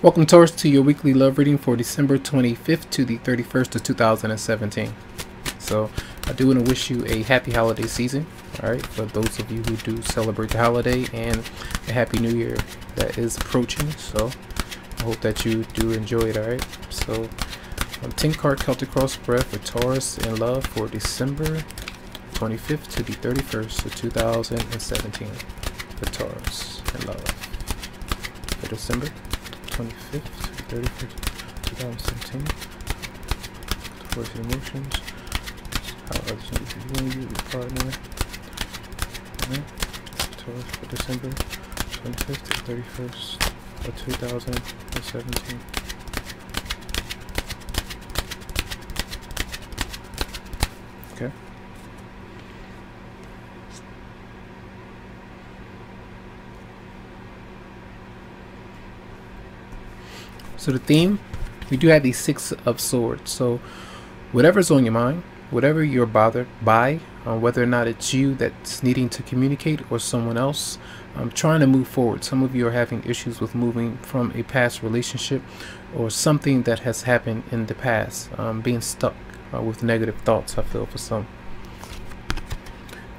Welcome, Taurus, to your weekly love reading for December 25th to the 31st of 2017. So I do want to wish you a happy holiday season, all right, for those of you who do celebrate the holiday, and a happy new year that is approaching. So I hope that you do enjoy it, all right. So 10 card Celtic cross spread for Taurus in love for December 25th to the 31st of 2017 for Taurus in love for December 25th to 31st, 2017. Towards your emotions, how others need to view you, your partner. Taurus for December 25th to 31st of 2017. Okay. So the theme, we do have the Six of Swords. So whatever's on your mind, whatever you're bothered by, whether or not it's you that's needing to communicate or someone else, trying to move forward. Some of you are having issues with moving from a past relationship or something that has happened in the past, being stuck with negative thoughts, I feel, for some.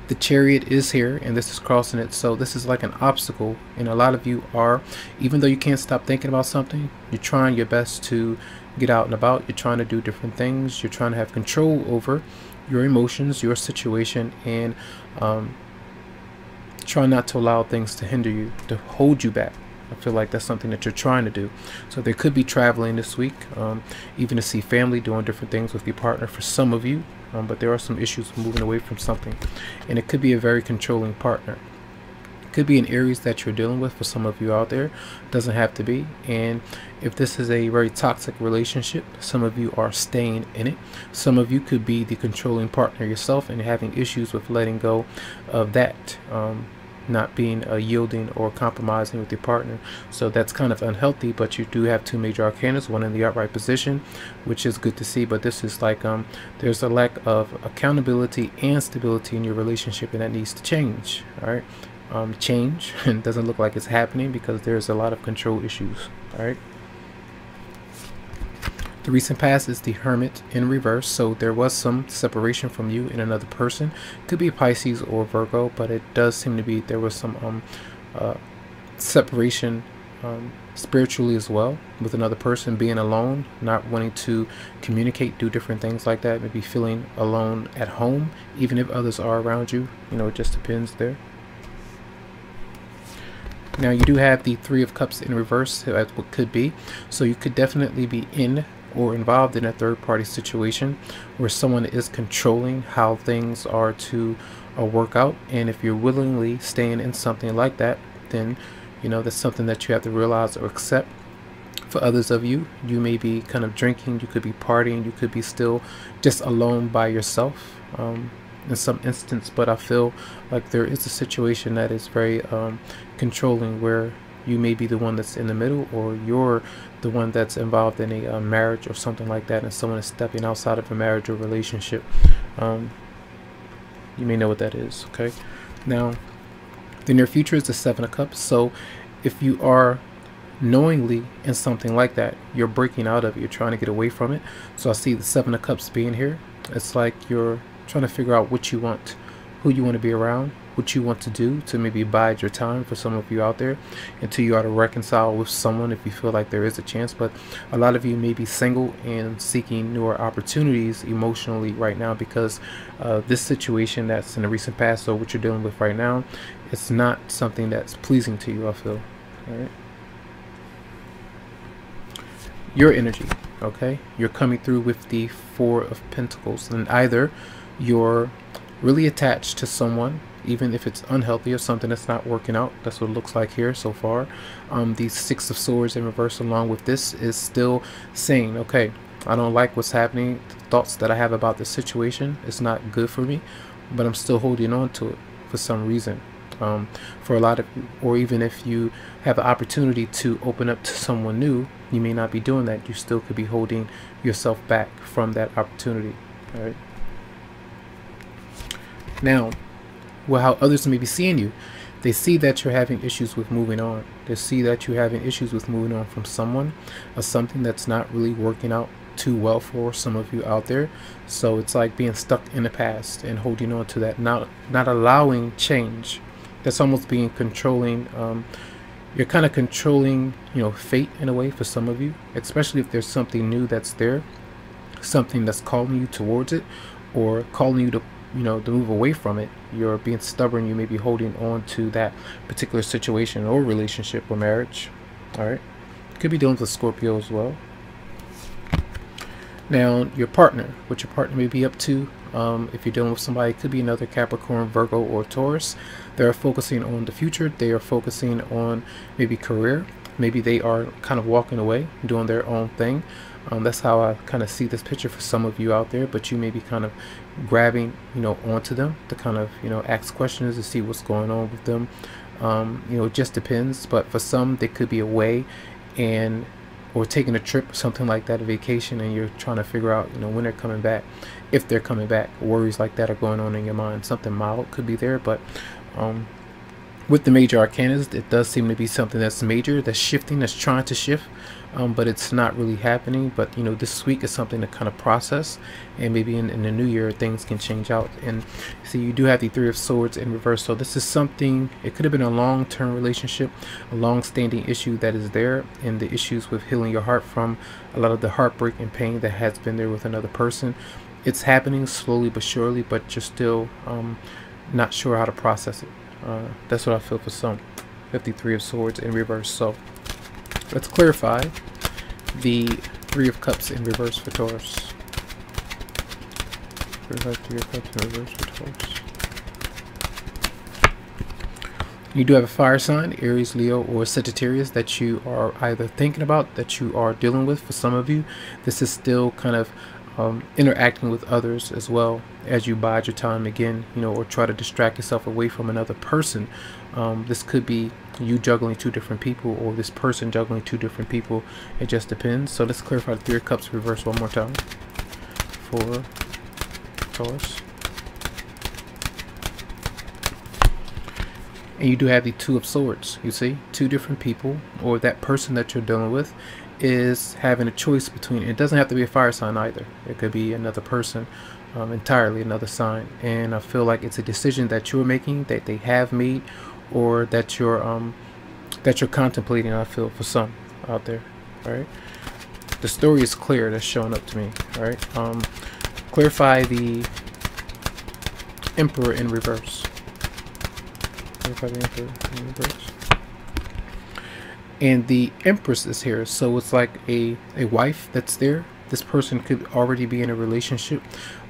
The Chariot is here, and this is crossing it, so this is like an obstacle, and a lot of you are, even though you can't stop thinking about something, you're trying your best to get out and about. You're trying to do different things. You're trying to have control over your emotions, your situation, and try not to allow things to hinder you, to hold you back. I feel like that's something that you're trying to do. So there could be traveling this week, even to see family, doing different things with your partner for some of you. But there are some issues with moving away from something, and it could be a very controlling partner. It could be an Aries that you're dealing with for some of you out there. It doesn't have to be. And if this is a very toxic relationship, some of you are staying in it. Some of you could be the controlling partner yourself and having issues with letting go of that, not being yielding or compromising with your partner. So that's kind of unhealthy, but you do have two major arcanas, one in the upright position, which is good to see. But this is like there's a lack of accountability and stability in your relationship, and that needs to change. All right, change, and it doesn't look like it's happening because there's a lot of control issues. All right. The recent past is the Hermit in reverse, so there was some separation from you and another person. Could be Pisces or Virgo, but it does seem to be there was some separation spiritually as well, with another person, being alone, not wanting to communicate, do different things like that, maybe feeling alone at home, even if others are around you. You know, it just depends there. Now you do have the Three of Cups in reverse, as what could be, so you could definitely be in or involved in a third-party situation where someone is controlling how things are to work out. And if you're willingly staying in something like that, then you know that's something that you have to realize or accept. For others of you, you may be kind of drinking, you could be partying, you could be still just alone by yourself in some instance. But I feel like there is a situation that is very controlling, where you may be the one that's in the middle, or you're the one that's involved in a marriage or something like that, and someone is stepping outside of a marriage or relationship. You may know what that is. Okay, now the near future is the Seven of Cups. So if you are knowingly in something like that, you're breaking out of it, you're trying to get away from it. So I see the Seven of Cups being here. It's like you're trying to figure out what you want, who you want to be around, what you want to do to maybe bide your time, for some of you out there, until you are to reconcile with someone, if you feel like there is a chance. But a lot of you may be single and seeking newer opportunities emotionally right now, because this situation that's in the recent past, or what you're dealing with right now, it's not something that's pleasing to you, I feel. All right. Your energy, okay, you're coming through with the Four of Pentacles, and either you're really attached to someone, even if it's unhealthy or something that's not working out. That's what it looks like here so far. The Six of Swords in reverse along with this is still saying, okay, I don't like what's happening. The thoughts that I have about this situation is not good for me, but I'm still holding on to it for some reason. For a lot of you, or even if you have the opportunity to open up to someone new, you may not be doing that. You still could be holding yourself back from that opportunity. All right. Now, well, how others may be seeing you, they see that you're having issues with moving on. They see that you're having issues with moving on from someone or something that's not really working out too well for some of you out there. So it's like being stuck in the past and holding on to that, not allowing change. That's almost being controlling. You're kind of controlling, fate in a way for some of you, especially if there's something new that's there, something that's calling you towards it or calling you to to move away from it. You're being stubborn. You may be holding on to that particular situation or relationship or marriage. All right, could be dealing with Scorpio as well. Now, your partner, what your partner may be up to, if you're dealing with somebody, it could be another Capricorn, Virgo, or Taurus. They're focusing on the future. They are focusing on maybe career. Maybe they are kind of walking away, doing their own thing. That's how I kind of see this picture for some of you out there, but you may be kind of grabbing, onto them to kind of, ask questions to see what's going on with them. It just depends, but for some, they could be away or taking a trip or something like that, a vacation, and you're trying to figure out, when they're coming back, if they're coming back. Worries like that are going on in your mind. Something mild could be there, but with the major arcanas, it does seem to be something that's major, that's shifting, that's trying to shift, but it's not really happening. But this week is something to kind of process, and maybe in the new year things can change out. And see, you do have the Three of Swords in reverse, so this is something, it could have been a long-term relationship, a long-standing issue that is there, and the issues with healing your heart from a lot of the heartbreak and pain that has been there with another person. It's happening slowly but surely, but you're still not sure how to process it. That's what I feel for some. 53 of Swords in reverse. So let's clarify the Three of Cups in reverse for Taurus. Clarify Three of Cups in reverse for Taurus. You do have a fire sign, Aries, Leo, or Sagittarius, that you are either thinking about, that you are dealing with. For some of you, this is still kind of interacting with others as well as you bide your time again, or try to distract yourself away from another person. This could be you juggling two different people, or this person juggling two different people. It just depends. So let's clarify the Three of Cups reverse one more time for Taurus. And you do have the Two of Swords. You see, two different people, or that person that you're dealing with is having a choice between, it doesn't have to be a fire sign either, it could be another person, entirely another sign. And I feel like it's a decision that you're making, that they have made, or that you're contemplating. I feel for some out there. All right, the story is clear, that's showing up to me. All right, clarify the Emperor in reverse. Clarify the Emperor in reverse. And the Empress is here, so it's like a wife that's there. This person could already be in a relationship,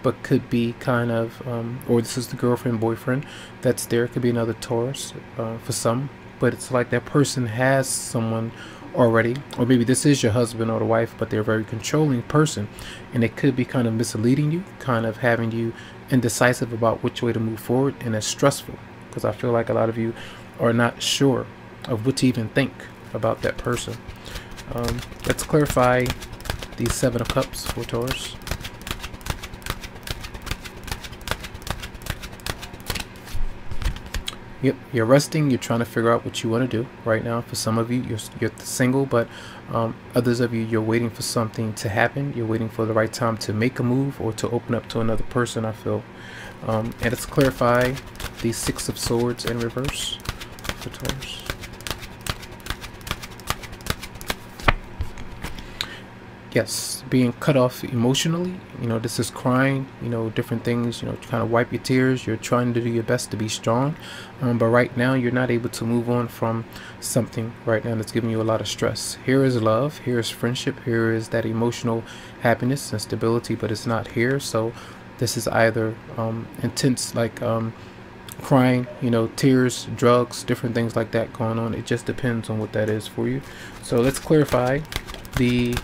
but could be kind of, or this is the girlfriend, boyfriend that's there. It could be another Taurus for some, but it's like that person has someone already, or maybe this is your husband or the wife, but they're a very controlling person, and it could be kind of misleading you, kind of having you indecisive about which way to move forward, and it's stressful because I feel like a lot of you are not sure of what to even think about that person. Let's clarify the Seven of Cups for Taurus. Yep, you're resting. You're trying to figure out what you want to do right now. For some of you, you're single, but others of you, you're waiting for something to happen. You're waiting for the right time to make a move or to open up to another person, I feel. And let's clarify the Six of Swords in reverse for Taurus. Yes, being cut off emotionally, this is crying, different things, to kind of wipe your tears. You're trying to do your best to be strong, but right now you're not able to move on from something right now that's giving you a lot of stress. Here is love, here is friendship, here is that emotional happiness and stability, but it's not here. So this is either intense, like crying, tears, drugs, different things like that going on. It just depends on what that is for you. So let's clarify the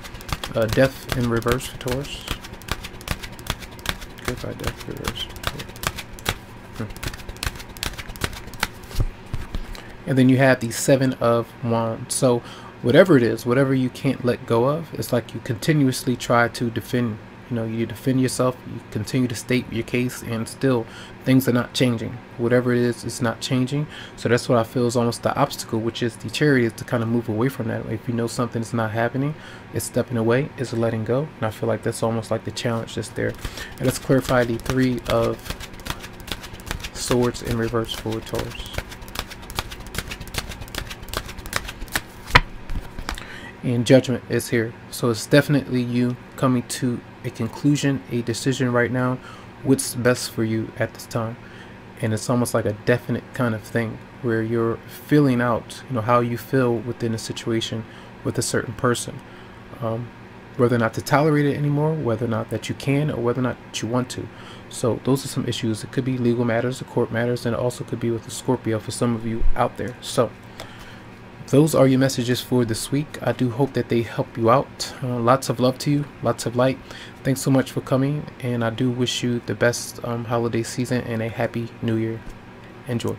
Death in reverse for Taurus. Clarify Death reverse. And then you have the Seven of Wands. So whatever it is, whatever you can't let go of, it's like you continuously try to defend You know, you defend yourself, you continue to state your case, and still things are not changing. Whatever it is, it's not changing. So that's what I feel is almost the obstacle, which is the Chariot, is to kind of move away from that. If you know something is not happening, it's stepping away, it's letting go. And I feel like that's almost like the challenge that's there. And let's clarify the Three of Swords in reverse for Taurus. And Judgment is here. So it's definitely you coming to a conclusion, a decision right now, what's best for you at this time. And it's almost like a definite kind of thing where you're feeling out, you know, how you feel within a situation with a certain person, whether or not to tolerate it anymore, whether or not that you can, or whether or not that you want to. So those are some issues. It could be legal matters, or court matters, and it also could be with a Scorpio for some of you out there. So those are your messages for this week. I do hope that they help you out. Lots of love to you, lots of light. Thanks so much for coming, and I do wish you the best holiday season and a happy new year. Enjoy.